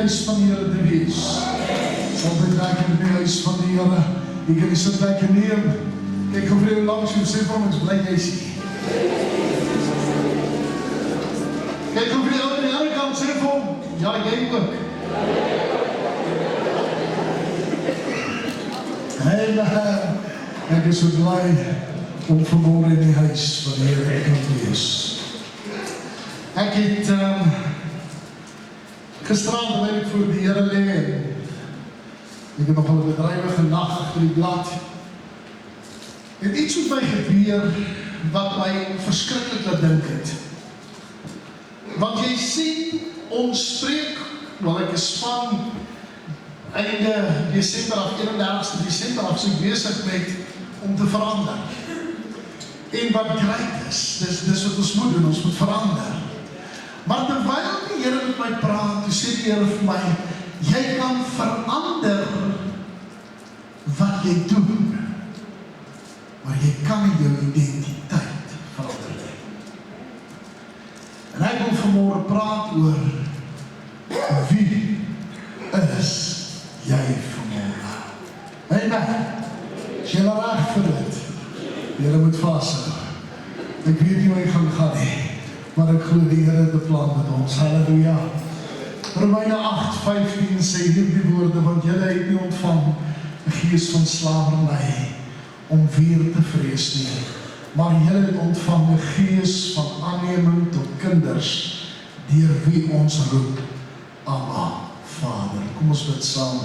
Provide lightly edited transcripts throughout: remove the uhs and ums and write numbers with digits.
huis van die Here te wees. So bid ek in die huis van die Here. Jy kan die sit lekker neem. Kyk hoe vir jou langs jou sê van ons bly jy sê. Kyk hoe vir jou aan die ander kant sê vir hom, ja jy ook. En ek is so bly om vanmorgen in die huis van die Here te kan wees. Ek het gisterand wil ek voor die Here lê. Ek het nog 'n bedrywige nag agter die blad. Het iets met my gebeur wat my verskriklik laat dink het. Want jy sien, ons spreek, wel ek is van einde Desember af, 31ste Desember af, so ek besig met om te verander. En wat great is, dis wat ons moet doen, ons moet verander. Maar terwyl die Here met my praat, toe sê die Here vir my, jy kan verander wat jy doen, maar jy kan nie jou identiteit verander nie. En ek wil vanmôre praat oor wie is jy vanmôre? Amen. Is jy reg vir dit? Die Here moet vashou. Ek weet nie hoe hy gaan nie, maar ek glo die Here het 'n plan met ons. Halleluja. Romeine 8:15 sê hierdie woorde, want julle het nie ontvang 'n gees van slawerny om weer te vrees nie, maar julle het ontvang 'n gees van aanneming tot kinders, deur wie ons roep, Abba, Vader. Kom ons bid saam.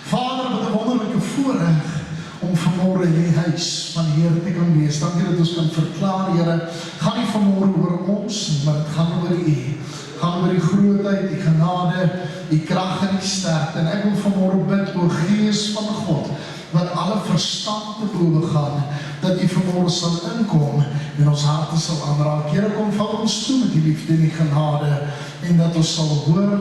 Vader, wat 'n wonderlike voorreg om vanmôre in die huis van die Here te kan wees. Dankie dat ons kan verklaar, Here, gaan nie vanmôre oor ons, maar dit gaan oor U. Gaan oor die grootheid, die genade, die krag en die sterkte. En ek wil vanmôre bid, o Gees van God, wat alle verstand te bowe gaan, dat U vanmôre sal inkom en ons harte sal aanraak. Here, kom val ons toe met die liefde en die genade, en dat ons sal hoor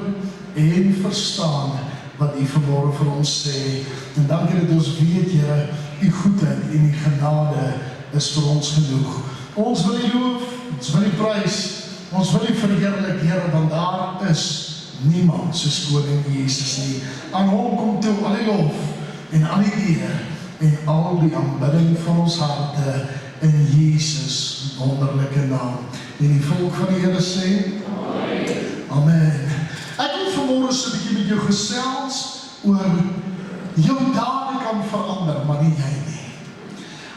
en verstaan wat U vanmôre vir ons sê. En dankie dat ons weet, Here, U goedheid en U genade is vir ons genoeg. Ons wil U loof, ons wil U prys, ons wil U verheerlik, Here, want daar is niemand soos Koning Jesus nie. Aan Hom kom toe al die lof en al die eer en al die aanbidding van ons harte in Jesus wonderlike naam. En die volk van die Here sê, Amen. Ek wil vanmôre so 'n bietjie met jou gesels oor jou dade kan verander, maar nie jy nie.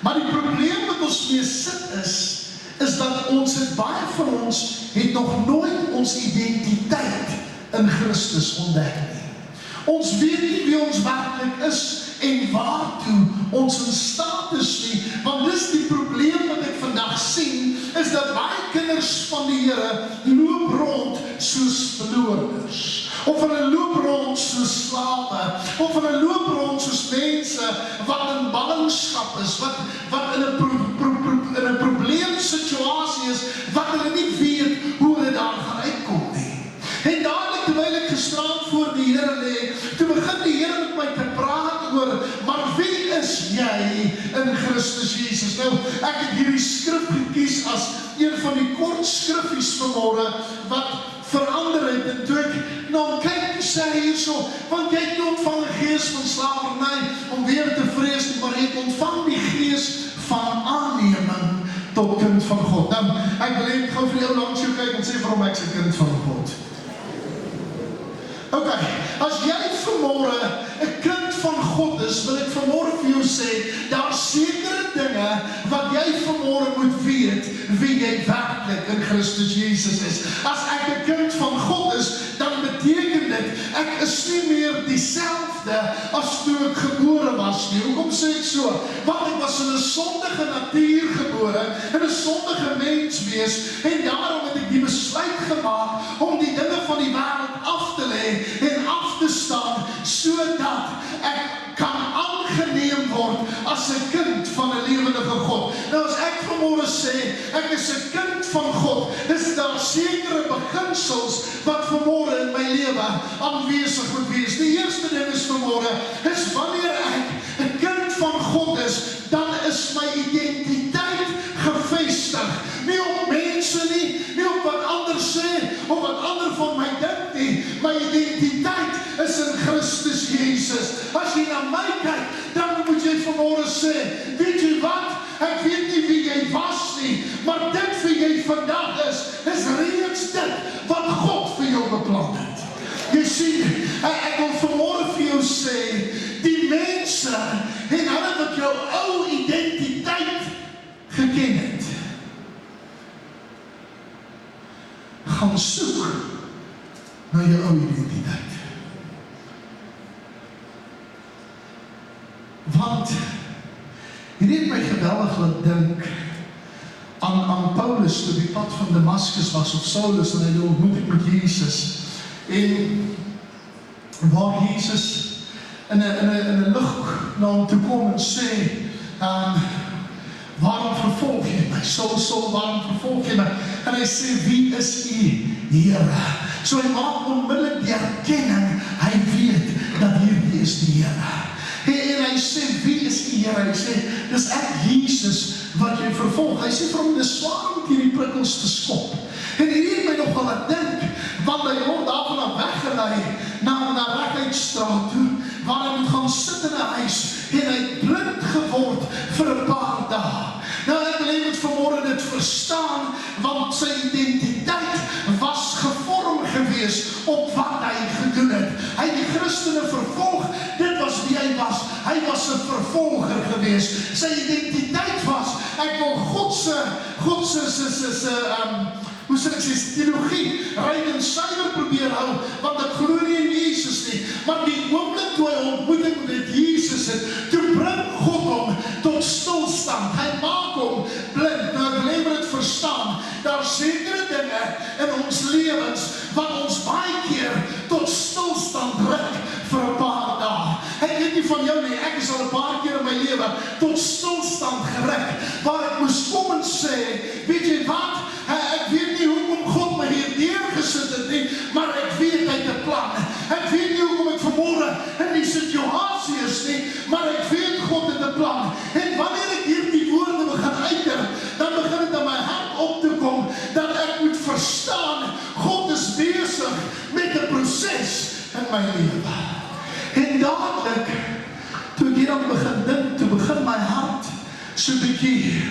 Maar die probleem wat ons mee sit is dat ons het, baie van ons het nog nooit ons identiteit in Christus ontdek nie. Ons weet nie wie ons werklik is en waartoe ons in staat is nie, want dis die probleem wat ek vandag sien, is dat baie kinders van die Here loop rond soos verloorders, of hulle loop rond soos slawe, of hulle loop rond soos mense wat in ballingskap is, wat in 'n probleemsituasie is, wat hulle nie weet hoe hulle daar gaan uitkom nie. En dadelik terwyl ek gisterand voor die Here lê, toe begin die Here met my te praat oor, maar wie is jy in Christus Jesus? Nou, ek het hierdie skrif gekies as een van die kort skriffies vanmôre wat verander het, en toe ek kyk, sê hierso, want jy het nie ontvang 'n gees van slawerny om weer te vrees nie, maar jy het ontvang die gees van aanneming tot kind van God. Nou, ek wil net gou vir jou langs jou kyk en sê vir hom, ek is 'n kind van God. Ok, as jy vanmôre 'n kind van God is, wil ek vanmôre vir jou sê, daar sekere dinge wat jy vanmôre moet weet, wie jy werklik in Christus Jesus is. As ek 'n kind van God is, dan beteken dit, ek is nie meer dieselfde as toe ek gebore was nie. Hoekom sê ek so? Want ek was in 'n sondige natuur gebore, in 'n sondige mens wees, en daarom het ek die besluit gemaak om die dinge van die wêreld af te lê en af te staan, sodat ek kan aangeneem word as 'n kind van 'n lewendige God. Nou as ek vanmôre sê, ek is 'n kind van God, is daar sekere beginsels wat vanmôre in my lewe aanwesig moet wees. Die eerste ding is vanmôre, is wanneer ek 'n kind van God is, dan is my identiteit gevestig. Nie op mense nie op wat ander sê, of wat ander van my dink nie. My identiteit is in Christus Jesus. As jy na my kyk, dan moet jy vanmôre sê, weet jy wat? Ek weet nie wie jy was nie, maar dit wie jy vandag is reeds dit wat God vir jou beplan het. Jy sien, ek wil vanmôre vir jou sê, die mense en hulle wat jou ou identiteit geken het, gaan soek na jou ou identiteit. Want hierdie het my geweldig laat dink aan Paulus toe die pad van Damaskus was, of Saulus, en hy die ontmoeting met Jesus. En waar Jesus in 'n lig na hom toe kom en sê, waarom vervolg jy my? Saul, waarom vervolg jy my? En hy sê, wie is u Here? So hy maak onmiddellik die erkenning, hy weet dat hierdie is die Here. En hy sê, wie is die Here? Hy sê, dis ek Jesus wat jy vervolg. Hy sê vir hom, dis swaar om hierdie prikkels te skop. En hierdie het my nogal laat dink, want hy word daarvan af weggelei na Reguitstraat toe, waar hy moet gaan sit in 'n huis, en hy het blind geword vir 'n paar dae. Nou ek wil net vanmôre dit verstaan, want sy identiteit was gevorm gewees op wat hy gedoen het. Hy het die Christene vervolg, dit was wie hy was. Hy was 'n vervolger gewees. Sy identiteit was, ek wil God se hoe sal ek sê, teologie, rein en suiwer probeer hou, want ek glo nie in Jesus nie. Maar die oomblik toe hy ontmoeting met Jesus het, toe bring God hom tot stilstand. Hy maak hom blind. Nou ek lewer dit verstaan, daar sekere dinge in ons lewens, wat ons baie keer tot stilstand bring vir 'n paar dae. Ek weet nie van jou nie, ek is al 'n paar keer in my lewe tot stilstand geruk, waar ek moes kom en sê, weet jy wat, ek weet nie hoekom God my hier neergesit het nie, maar ek weet hy het 'n plan. Ek weet nie hoekom ek vanmôre in die situasie is nie, maar ek weet God het 'n plan. En wanneer ek hierdie woorde begin uiter, dan begin dit in my hart op te kom, dat ek moet verstaan, God is besig met 'n proses in my lewe. En dadelik, toe ek hieraan begin dink, toe begin my hart so 'n bietjie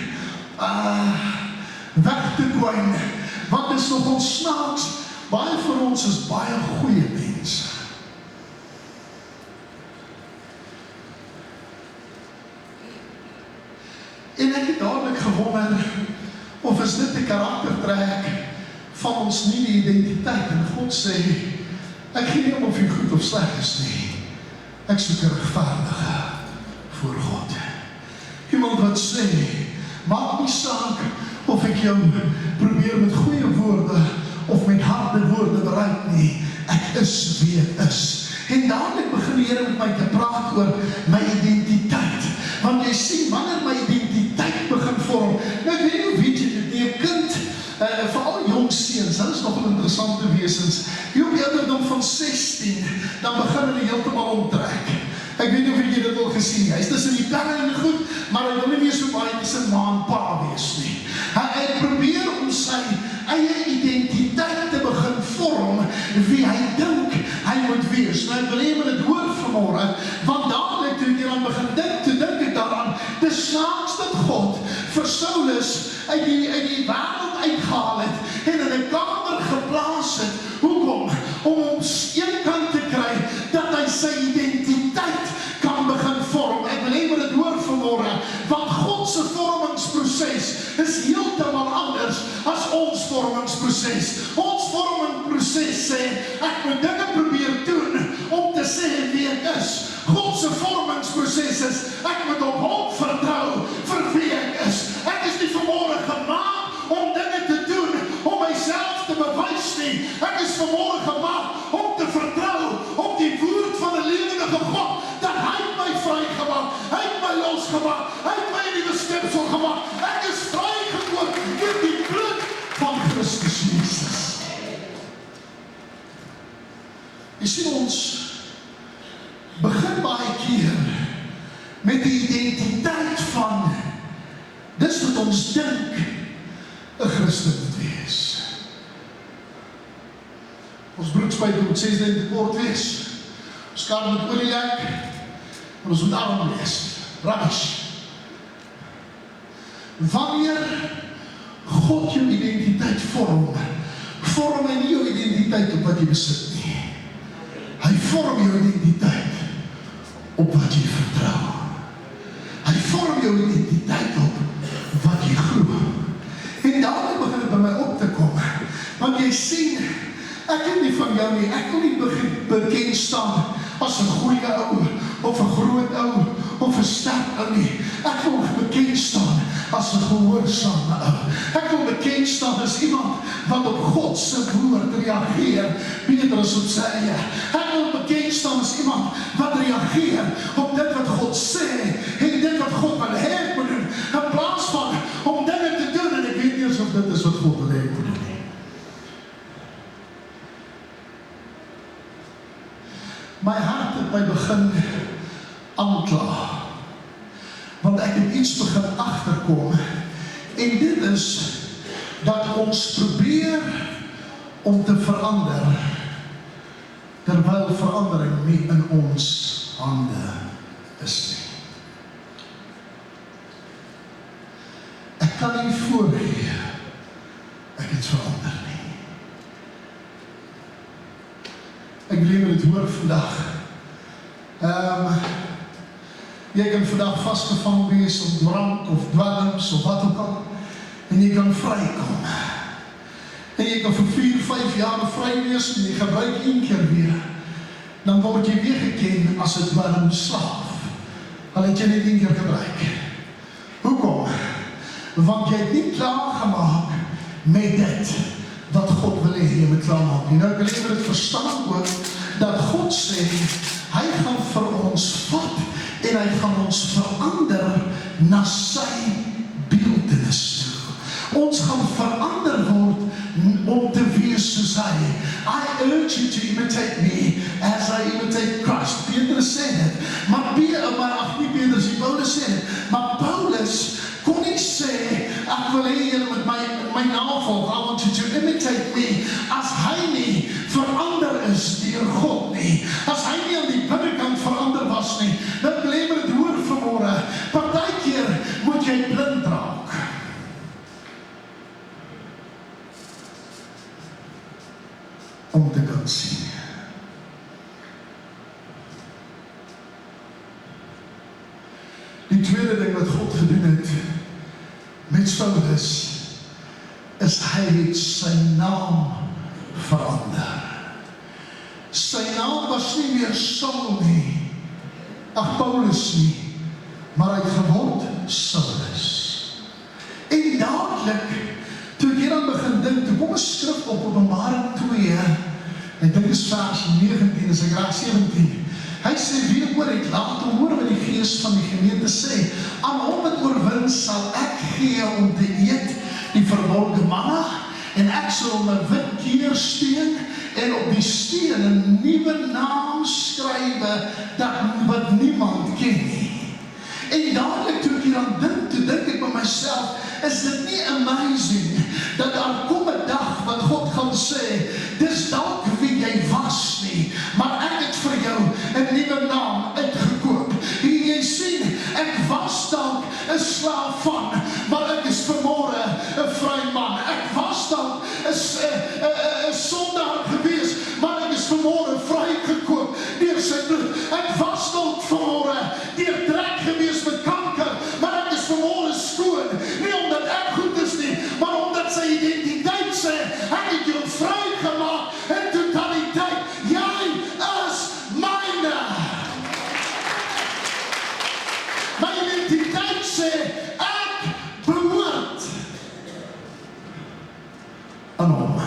weg te kwyn, wat is nog ons snaaks, baie van ons is baie goeie mense. En ek het dadelik gewonder, of is dit 'n karaktertrek van ons nuwe identiteit, en God sê, ek gee nie om of jy goed of sleg is nie, ek soek 'n regverdige voor God. Iemand wat sê, maak nie saak of ek jou probeer met goeie woorde of met harde woorde bereik nie, ek is wie ek is. En dadelik begin die Here met my te praat oor my identiteit, want jy sien, wanneer my identiteit begin vorm, nou ek weet nie hoe weet jy dit nie, 'n kind, veral jong seuns, hulle is nogal interessante wesens, hier op die ouderdom van 16, dan begin hulle heeltemal omtrek. Ek weet nie of jy dit al gesien, hy is tussen die pelle en goed, maar hy wil nie meer so baie tussen ma en pa wees nie. Hy probeer om sy eie identiteit te begin vorm, wie hy dink hy moet wees. Nou ek wil hê met dit hoor vanmôre, want dadelik toe ek hieraan begin dink, toe dink ek daaraan, dis snaaks dat God vir Saulus uit die wêreld uitgehaal het, en in 'n kamer geplaas het. Hoekom? Om hom eenkant te kry, dat hy sy identiteit kan begin vorm. Ek wil hê met dit hoor vanmôre, want God se vormingsproses is heeltemal anders as ons vormingsproses. Ons vormingsproses sê, ek moet dinge probeer doen om te sê wie ek is. God se vormingsproses is, ek moet op hom vertrou vir wie ek is. Ek is nie vanmôre gemaak om dinge te doen om myself te bewys nie. Ek is vanmôre gemaak om te vertrou op die woord van 'n lewende God, dat hy my vrygemaak, hy het my losgemaak, hy het my in die bestemming gemaak. Ek is vrygekoop deur die bloed van Christus Jesus. Jy sien, ons begin baie keer met die identiteit van, dis wat ons dink 'n Christen moet wees. Ons broekspyp moet 6 dae te kort wees. Ons kar moet olie lek, en ons moet arm wees. Rubbish. Wanneer God jou identiteit vorm hy nie jou identiteit op wat jy besit nie. Hy vorm jou identiteit op wat jy vertrou. Hy vorm jou identiteit op wat jy glo. En daarom begin dit by my op te kom. Want jy sien, ek het nie van jou nie, ek wil nie bekend staan as 'n goeie ou, of 'n groot ou, of 'n sterk ou nie. Ek wil bekend staan as 'n gehoorsame ou. Ek wil bekend staan as iemand wat op God se woord reageer, beter as op sy eie. Ek wil bekend staan as iemand wat reageer op dit wat God sê en dit wat God wil hê ek moet doen, in plaas van om dinge te doen en ek weet nie eens of dit is wat God wil hê ek moet doen. My hart het my begin aankla, want ek het iets begin agterkom, en dit is dat ons probeer om te verander, terwyl verandering nie in ons hande is nie. Ek kan nie voorgee, ek het verander nie. Ek wil jy dit hoor vandag. Jy kan vandag vastgevang wees om drank of dwelms of wat ook al, en jy kan vrykom. En jy kan vir 4-5 jaar vry wees en jy gebruik een keer weer. Dan word jy weer geken as 'n dwelmslaaf. Al het jy net een keer gebruik. Hoekom? Want jy het nie klaargemaak met dit wat God wil hê jy moet klaarmaak nie. Nou ek wil even dit verstaan ook, dat God sê, hy gaan vir ons vat en hy gaan ons verander na sy beeldenis toe. Ons gaan verander word om te wees soos hy. I urge you to imitate me as I imitate Christ. Petrus sê dit, maar nie Petrus, die Paulus sê dit, maar Paulus kon nie sê, ek wil hê julle met my navolg, I want you to imitate me, as hy nie verander is deur God nie, as hy nie aan die binnekant verander was nie, dan wil jy dit hoor vanmôre, partykeer moet jy blind raak. Om te kan sien. Die tweede ding wat God gedoen het met Saulus, is hy het sy naam verander. Sy naam was nie meer Saul nie, Paulus nie, maar hy het geword Saulus. En dadelik, toe ek hier dan begin dink, toe kom 'n skrif op Openbaring 2, en dit is vers 19, is ek raak 17. Hy sê, wie oor het, laat hom hoor wat die Gees van die gemeente sê. Aan hom wat oorwin sal ek gee om te eet die verborgde manna, en ek sal 'n wit keersteen en op die steen 'n nuwe naam skrywe wat niemand ken nie. En dadelik toe ek hier aan dink, toe dink ek by myself, is dit nie amazing dat daar kom 'n dag wat God gaan sê, dis dalk wie jy was nie, maar ek het vir jou 'n nuwe naam uitgekoop. En jy sien, ek was dalk 'n slaaf van, maar ek is vanmôre 'n vry man. Ek was dalk 'n sondaar gewees, maar ek is vanmôre vrygekoop deur sy bloed. Ek was dalk vanmôre deurdruk gewees met kanker, maar ek is vanmôre skoon, nie omdat ek goed is nie, maar omdat sy identiteit sê, ek het jou vrygemaak in totaliteit. Jy is myne. My identiteit sê, ek behoort aan hom.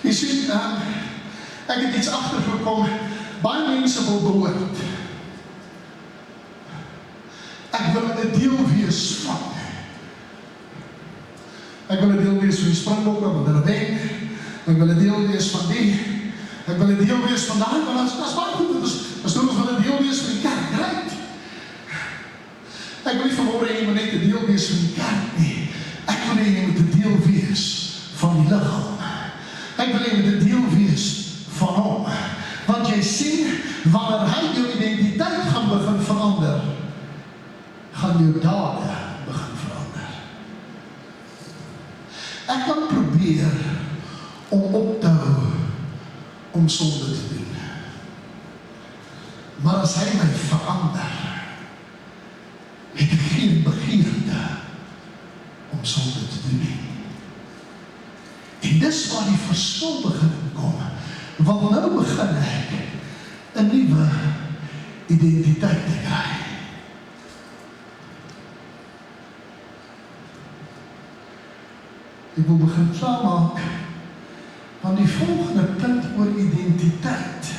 Jy sien, ek het iets agtergekom, baie mense wil behoort. Ek wil 'n deel wees van. Ek wil 'n deel wees van die Springbokke, want hulle wen. Ek wil 'n deel wees van die. Ek wil 'n deel wees van daai, want dat is baie goed. As ons wil 'n deel wees van die kerk, right? Ek wil nie vanmôre hê jy moet net 'n deel wees van die kerk nie. Ek wil hê jy moet 'n deel wees van die liggaam. Ek wil hê jy moet 'n deel wees van hom. Want jy sien, wanneer hy jou identiteit gaan begin verander, gaan jou dade begin verander. Ek kan probeer om op te hou om sonde te doen. Maar as hy my verander, het ek geen begeerte om sonde te doen nie. En dis waar die verskil begin kom. Want nou begin ek 'n nuwe identiteit te kry. Ek wil begin klaarmaak van die volgende punt oor identiteit.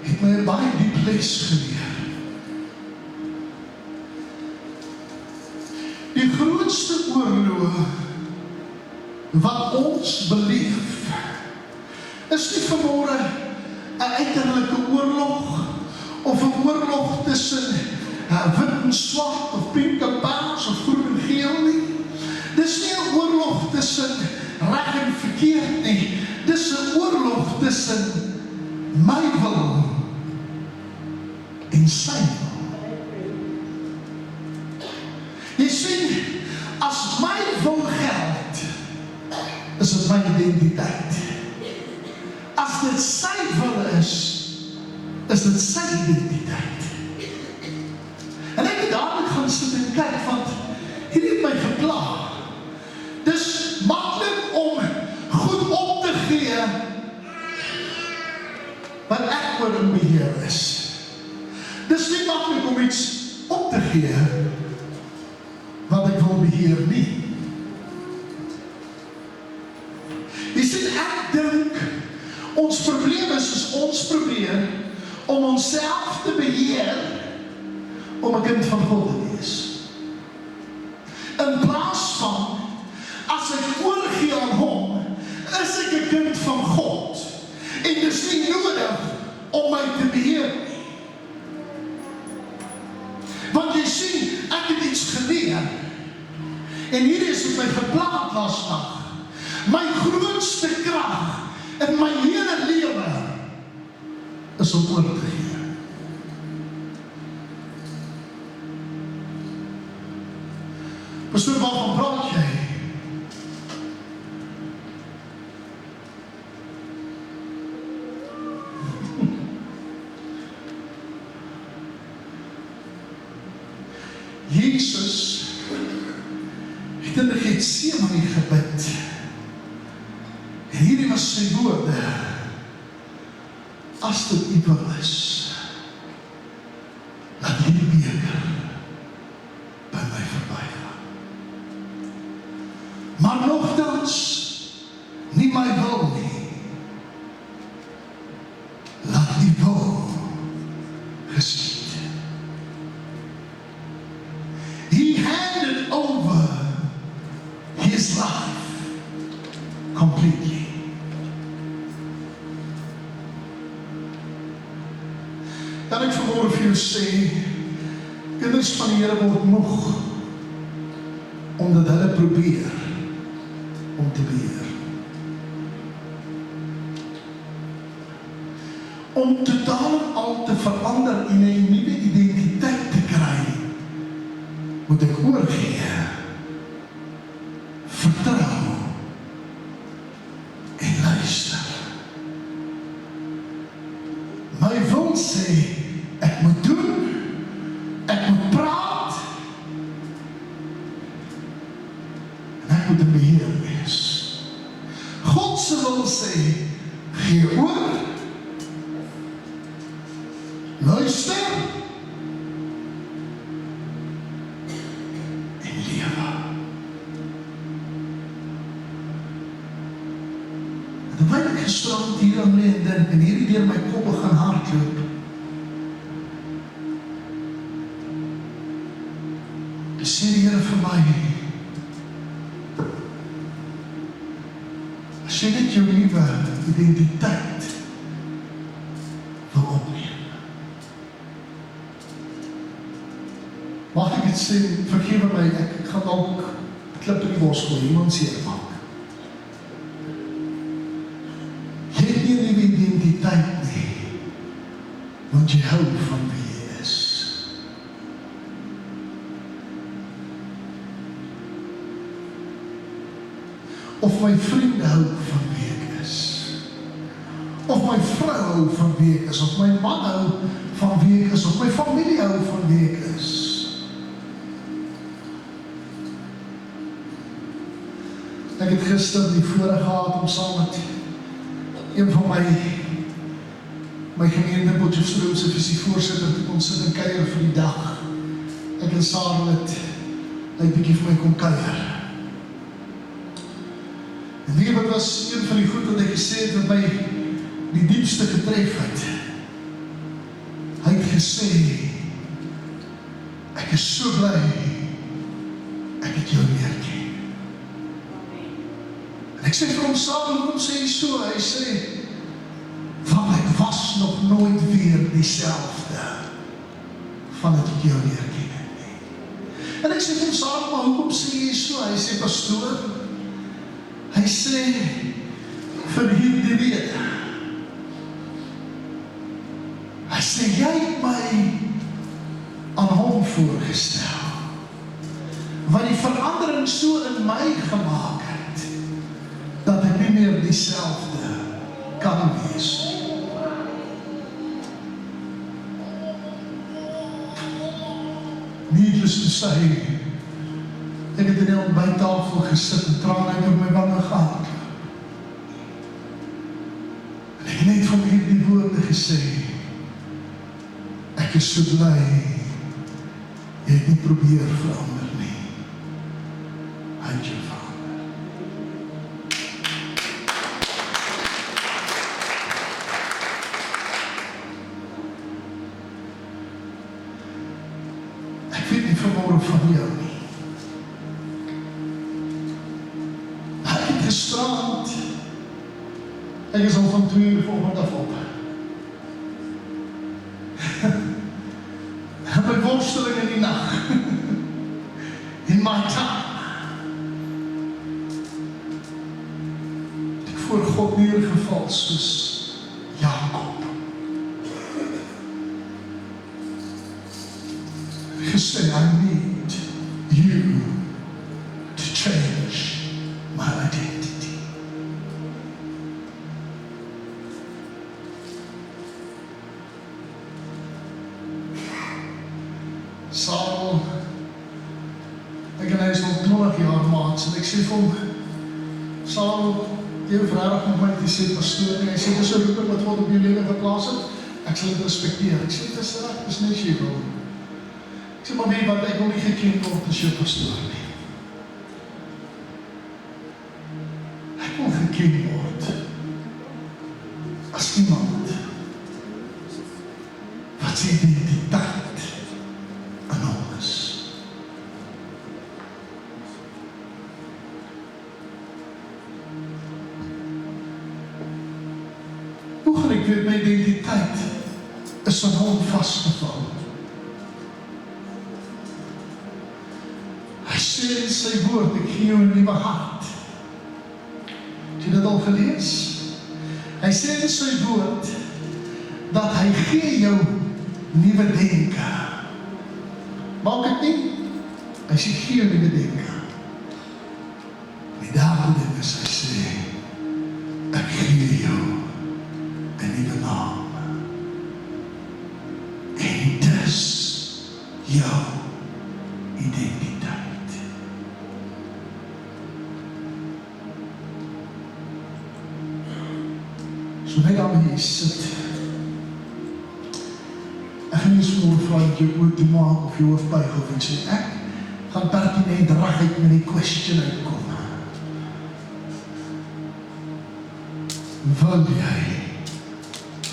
Het my 'n baie diep les geleer. Die grootste oorlog wat ons beleef, is nie vanmôre 'n uiterlike oorlog, of 'n oorlog tussen wit en swart, of pink en paars, of groen en geel nie. Dis nie 'n oorlog tussen reg en verkeerd nie. Dis 'n oorlog tussen my wil en sy wil. Jy sien, as my wil geld, is dit my identiteit. As dit sy wil is dit sy identiteit. En ek het dadelik gaan sit en kyk, want hierdie het my gepla. Dis maklik om goed op te gee wat ek oor in beheer is. Dis nie maklik om iets op te gee wat ek wil beheer nie. Jy sien, ek dink ons probleem is ons probeer om onsself te beheer om 'n kind van God te wees. In plaas van, as ek oorgee aan hom, is ek 'n kind van God. En dis nie nodig om my te beheer nie. Want jy sien, ek het iets geleer. En hier is het my geplaat laasdag. My grootste krag in my hele lewe is om oor te gee. Pastoor, waarvan praat jy? Jesus het in die Getsemane gebid. En hierdie was sy woorde: as dit U wil is, laat hierdie beker by my verbygaan. Maar nogtans, nie my wil nie, laat U wil geskied. He handed over his life completely. Kan ek vanmôre vir jou sê, kinders van die Here word moeg, omdat hulle probeer om te beheer. Om totaal en al te verander en 'n nuwe identiteit te kry, moet ek oorgee, vertrou en luister. My wil sê, ek moet doen, ek moet praat, en ek moet in beheer wees. God se wil sê, gee oor, luister, en lewe. En terwyl ek gisterand hier aan lê en dink, en hierdie deur my kop begin hardloop, sê die Here vir my, as jy net jou nuwe identiteit wil opneem. Mag ek dit sê, vergewe my, ek gaan dalk klip in die bos gooi, iemand seer maak. Jy het nie 'n nuwe identiteit nie, want jy hou van wie jy is. Of my vriende hou van wie ek is, of my vrou hou van wie ek is, of my man hou van wie ek is, of my familie hou van wie ek is. Ek het gister die voorreg gehad om saam met een van my my gemeente Potchefstroom se visievoorsitter toe ons sit en kuier vir die dag. Ek en Sarah het 'n bietjie vir my kom kuier. En weet wat was een van die goed wat hy gesê het wat my die diepste getref het. Hy het gesê, ek is so bly, ek het jou leer ken. En ek sê vir hom, Sarah, hoekom sê hy so? Hy sê, want ek was nog nooit weer dieselfde van het ek jou leer ken het nie. En ek sê vir hom, Sarah, maar hoekom sê jy so? Hy sê, pastoor, hy sê, vir hierdie rede. Hy sê, jy het my aan hom voorgestel, wat die verandering so in my gemaak het, dat ek nie meer dieselfde kan wees. Needless to say, ek het in die ontbyttafel gesit en trane uit op my wange gehad. En ek het net van hierdie woorde gesê, ek is so bly, jy het nie probeer verander nie. Hy het jou verander. Ek weet nie vanmorgen van jou nie. Ek het gisterand, ek is al van 2 uur vanoggend af op. My worsteling in die nacht, in my time, het ek voor God neergeval soos Jakob. Gesê, I need you to change my identity. Saal, ek en hy is al 20 jaar maats, en ek sê vir hom, Saal, jy hoef rarig met my te sê, pastoor, en hy sê, dis 'n roeping wat God op jou lewe geplaas het, ek sal dit respekteer. Ek sê, dis reg, dis net jy wil. Ek sê, maar weet wat, ek wil nie geken word as jou pastoor nie. Ek wil geken word as iemand wat sy identiteit in hom is. Hoe gaan ek weet my identiteit is aan hom vastgevou? Hy sê in sy woord, ek gee jou 'n nuwe hart. Het jy dit al gelees? Hy sê in sy woord, dat hy gee jou nuwe denke. Maak het nie? Hy sê, gee jou nuwe denke. Die derde ding is, hy sê, ek gee jou 'n nuwe naam. En dis jou identiteit. So net aan jy sit, ek gaan nie so oorvraag dat jy oor te maak of jy hoofbuig of en sê, ek gaan pertinent reguit met die question uitkom. Wil jy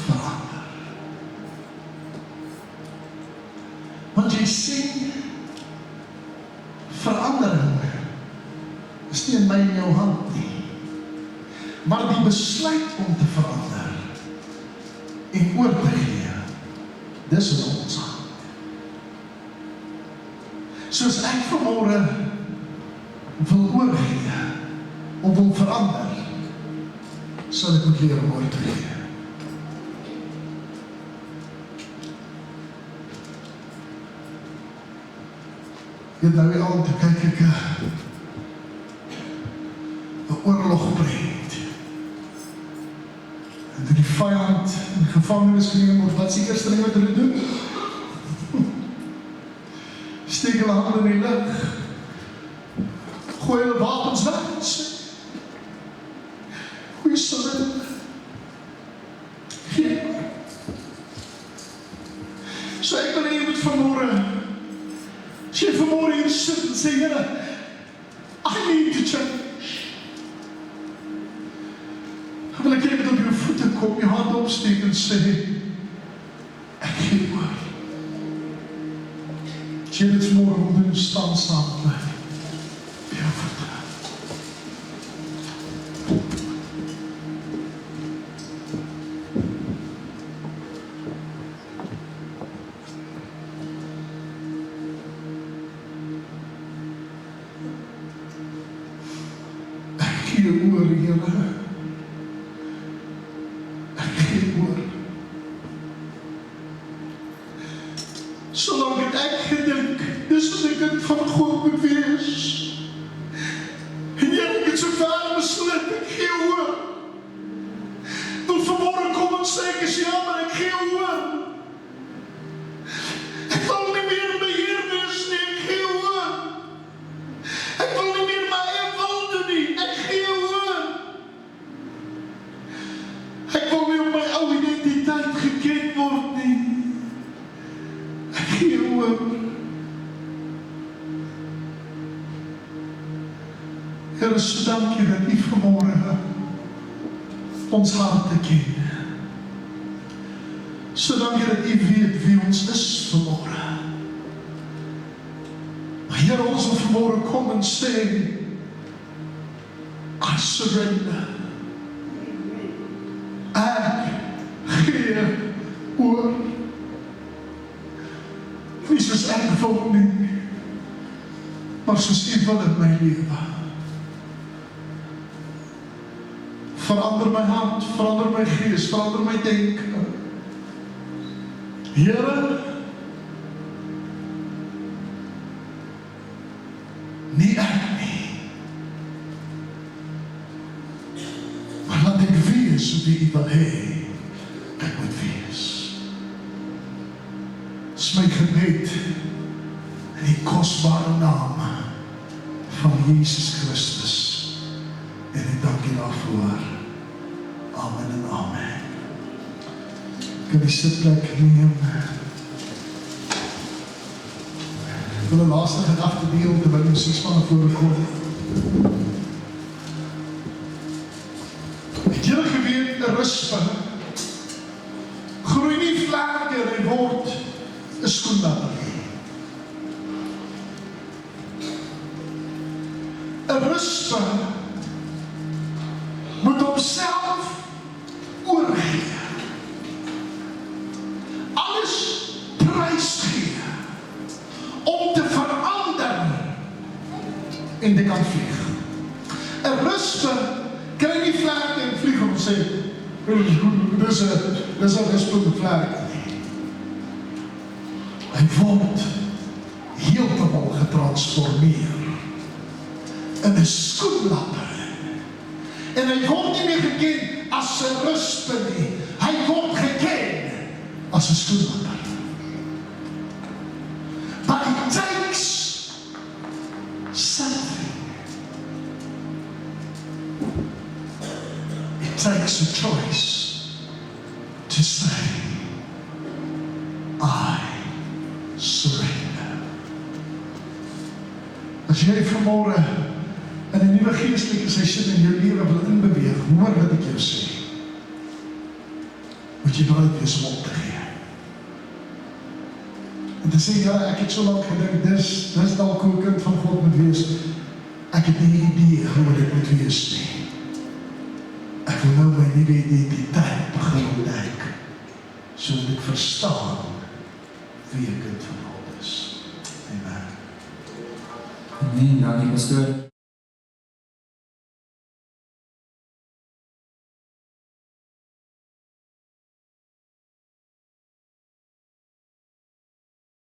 verander? Want jy sien, verandering is nie in my en jou hand nie. Maar die besluit om te verander en oor te gee, dis in ons hand. Soos ek vanmorgen wil oorgee, of wil verander, sal ek moet leer om oor te gee. Jy nou weer aan te kyk ek 'n oorlog breed. En toe die vyand in gevangenis geneem word, wat is die eerste ding wat hulle doen? Steek hulle hande in die lug, gooi hulle wapens weg en sê, goeie surrender, gee maar. vanmôre, as jy vanmôre hier sit en sê, Here, I need to change. Dan wil ek jy met op jou voete kom, jou hand opsteek en sê, ek gee oor. As jy dit vanmôre wil doen, staan saam met my. Op jou voete. Ek gee oor, Here. Ek gee oor. Solang het ek gedink, dis wat ek kind van God moet wees. En Here, ek het so ver besluit, ek gee oor. Tot vanmôre kom en sê, ek is jammer, ek gee oor. Ek wil nie meer beheer wees nie, ek gee oor. Ek wil nie meer my eie wil doen nie, ek gee oor. Ek wil nie op my ou identiteit geken word nie. Ek gee oor. Here, so dankie dat U vanmôre ons harte ken. So dankie dat U weet wie ons is vanmôre. Maar Here, ons wil vanmôre kom en sê, I surrender. Ek gee oor. Nie soos ek wil nie, maar soos U wil in my lewe. Verander my hart, verander my gees, verander my denke. Here, nie ek nie, maar laat ek wees wie U wil hê ek moet wees. Dis my gebed in die kosbare naam van Jesus Christus. En ek dank U daarvoor. Amen en amen. Kan die sitplek neem. Ek wil 'n laaste gedagte deel terwyl die musikspan voorkom. Het julle geweet, 'n rispe groei nie vlerke en hy word 'n skoenlapper. 'n rispe moet homself oorgee. Alles prys gee om te verander en te kan vlieg. 'n rispe kry nie vlerke en vlieg om sê, dis 'n rispe met vlerke. Hy word heeltemal getransformeer in 'n skoenlapper. En hy word nie meer geken as 'n rispe nie. Hy word geken as 'n skoenlapper. But it takes something. It takes a choice to say, I surrender. As jy vanmôre in 'n nuwe geestelike seisoen in jou lewe wil inbeweeg, hoor wat ek jou sê. Moet jy bereid wees om op te gee. En te sê, ja, ek het so lank gedink, dis dalk hoe 'n kind van God moet wees. Ek het nie 'n idee hoe dit moet wees nie. Ek wil nou my nuwe identiteit begin ontdek, sodat ek verstaan wie 'n kind van God is. Amen. Amen, dankie pastoor.